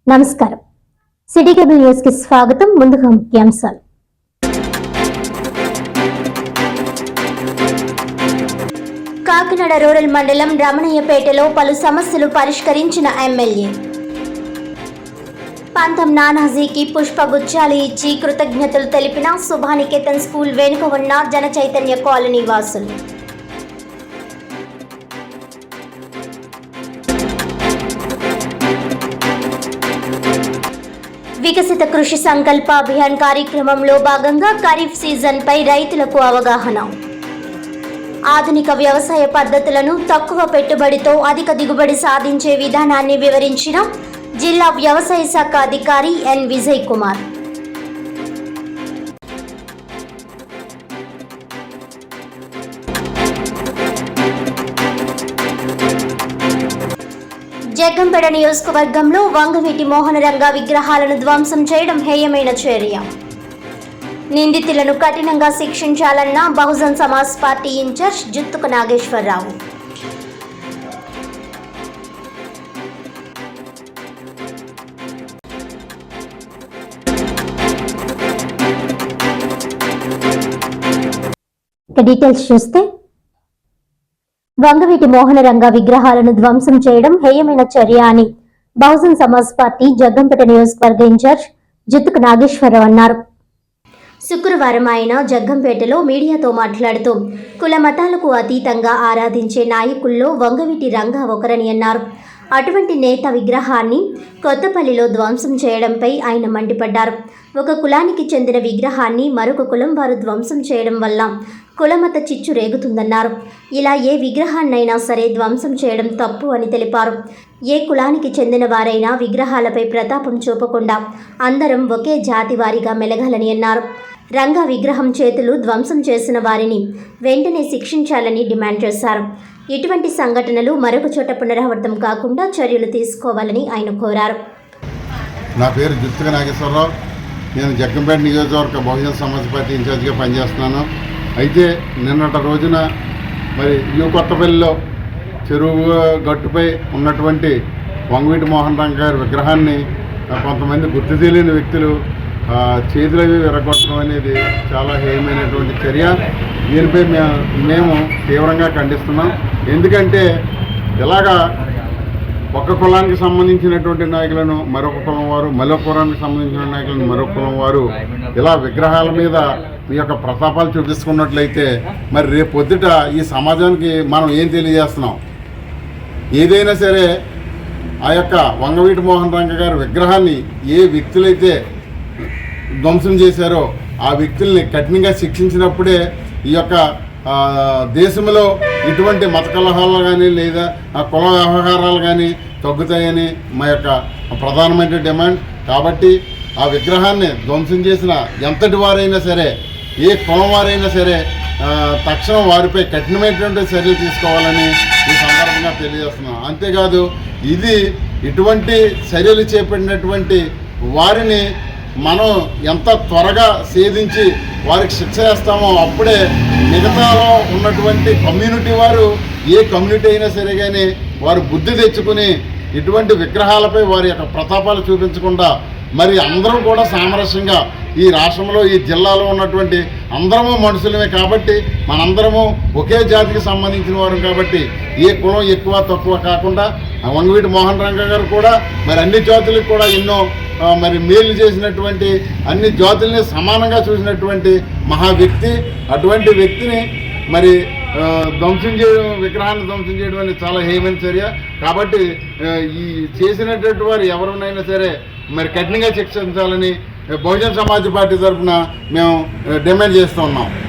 నమస్కారం. City cable news కి స్వాగతం. ముందుగా ముఖ్యాంశాలు. కాకినాడ రూరల్ మండలం రమణయ్యపేటలో పలు సమస్యలు పరిష్కరించిన ఎమ్మెల్యే. పంతం నానాజీకి పుష్పగుచ్చాలు ఇచ్చి కృతజ్ఞతలు తెలిపిన శుభానికేతన్ స్కూల్ వెనుక ఉన్న జన చైతన్య కాలనీ వాసులు. వికసిత కృషి సంకల్ప అభియాన్ కార్యక్రమంలో భాగంగా ఖరీఫ్ సీజన్ పై రైతులకు అవగాహన. ఆధునిక వ్యవసాయ పద్ధతులను తక్కువ పెట్టుబడితో అధిక దిగుబడి సాధించే విధానాన్ని వివరించిన జిల్లా వ్యవసాయ శాఖ అధికారి ఎన్ విజయ్ కుమార్. జగ్గంపేట నియోజకవర్గంలో వంగవీటి మోహనరంగ విగ్రహాలను ధ్వంసం చేయడం హేయమైన చర్య. నిందితులను కఠినంగా శిక్షించాలన్న Bahujan Samaj Party incharge Juttuka Nageswararao. Details చూస్తే, వంగవీటి మోహనరంగ విగ్రహాలను ధ్వంసం చేయడం హేయమైన చర్య అని బహుజన్ సమాజ్ పార్టీ జగ్గంపేట నియోజకవర్గ ఇన్ఛార్జ్ జుత్తుక నాగేశ్వరరావు అన్నారు. శుక్రవారం ఆయన జగ్గంపేటలో మీడియాతో మాట్లాడుతూ కుల మతాలకు అతీతంగా ఆరాధించే నాయకుల్లో వంగవీటి రంగ ఒకరని అన్నారు. అటువంటి నేత విగ్రహాన్ని కొత్తపల్లిలో ధ్వంసం చేయడంపై ఆయన మండిపడ్డారు. ఒక కులానికి చెందిన విగ్రహాన్ని మరొక కులం వారు ధ్వంసం చేయడం వల్ల కులమత చిచ్చు రేగుతుందన్నారు. ఇలా ఏ విగ్రహాన్నైనా సరే ధ్వంసం చేయడం తప్పు అని తెలిపారు. ఏ కులానికి చెందిన వారైనా విగ్రహాలపై ప్రతాపం చూపకుండా అందరం ఒకే జాతి వారిగా మెలగాలని అన్నారు. రంగా విగ్రహం చేతులు ధ్వంసం చేసిన వారిని వెంటనే శిక్షించాలని డిమాండ్ చేశారు. ఇటువంటి సంఘటనలు మరొక చోట పునరావృతం కాకుండా చర్యలు తీసుకోవాలని ఆయన కోరారు. నా పేరు జుత్తుక నాగేశ్వరరావు. నేను జగ్గంపేట నియోజకవర్గ బహుజన సమాజ్ పార్టీ ఇన్ఛార్జిగా పనిచేస్తున్నాను. అయితే నిన్నటి రోజున మరి యూ కొత్తపల్లిలో చెరువు గట్టుపై ఉన్నటువంటి వంగవీటి మోహన్ రంగ గారి విగ్రహాన్ని కొంతమంది గుర్తు తెలియని వ్యక్తులు చేతులవి విరగొట్టడం అనేది చాలా హేయమైనటువంటి చర్య. దీనిపై మేము తీవ్రంగా ఖండిస్తున్నాం. ఎందుకంటే ఇలాగా ఒక కులానికి సంబంధించినటువంటి నాయకులను మరొక కులం వారు, మరొక కులానికి సంబంధించిన నాయకులను మరొక కులం వారు ఇలా విగ్రహాల మీద ఈ యొక్క ప్రతాపాలు చూపించుకున్నట్లయితే మరి రేపు పొద్దుట ఈ సమాజానికి మనం ఏం తెలియజేస్తున్నాం? ఏదైనా సరే ఆ యొక్క వంగవీటి మోహన్ రంగ గారి విగ్రహాన్ని ఏ వ్యక్తులైతే ధ్వంసం చేశారో ఆ వ్యక్తుల్ని కఠినంగా శిక్షించినప్పుడే ఈ యొక్క దేశంలో ఇటువంటి మత కలహాలు కానీ లేదా కుల వ్యవహారాలు కానీ తగ్గుతాయని మా యొక్క ప్రధానమైన డిమాండ్. కాబట్టి ఆ విగ్రహాన్ని ధ్వంసం చేసిన ఎంతటి వారైనా సరే, ఏ కులం వారైనా సరే తక్షణం వారిపై కఠినమైనటువంటి చర్యలు తీసుకోవాలని ఈ సందర్భంగా తెలియజేస్తున్నాం. అంతేకాదు ఇటువంటి చర్యలు చేపట్టినటువంటి వారిని మనం ఎంత త్వరగా ఛేదించి వారికి శిక్ష వేస్తామో అప్పుడే మిగతాలో ఉన్నటువంటి కమ్యూనిటీ వారు, ఏ కమ్యూనిటీ అయినా సరే కానీ వారు బుద్ధి తెచ్చుకుని ఇటువంటి విగ్రహాలపై వారి యొక్క ప్రతాపాలు చూపించకుండా మరి అందరం కూడా సామరస్యంగా ఈ రాష్ట్రంలో, ఈ జిల్లాలో ఉన్నటువంటి అందరము మనుషులమే కాబట్టి మనందరము ఒకే జాతికి సంబంధించిన వారు కాబట్టి ఏ కులం ఎక్కువ తక్కువ కాకుండా వంగవీటి మోహన్ రంగ గారు కూడా మరి అన్ని జాతులకు కూడా ఎన్నో మరి మేలు చేసినటువంటి, అన్ని జాతుల్ని సమానంగా చూసినటువంటి మహా వ్యక్తి. అటువంటి వ్యక్తిని మరి ధ్వంసం చేయడం, విగ్రహాన్ని ధ్వంసం చేయడం అనేది చాలా హేయమైన చర్య. కాబట్టి ఈ చేసినటువంటి వారు ఎవరినైనా సరే మరి కఠినంగా శిక్షించాలని బహుజన సమాజ్ పార్టీ తరఫున మేము డిమాండ్ చేస్తూ ఉన్నాం.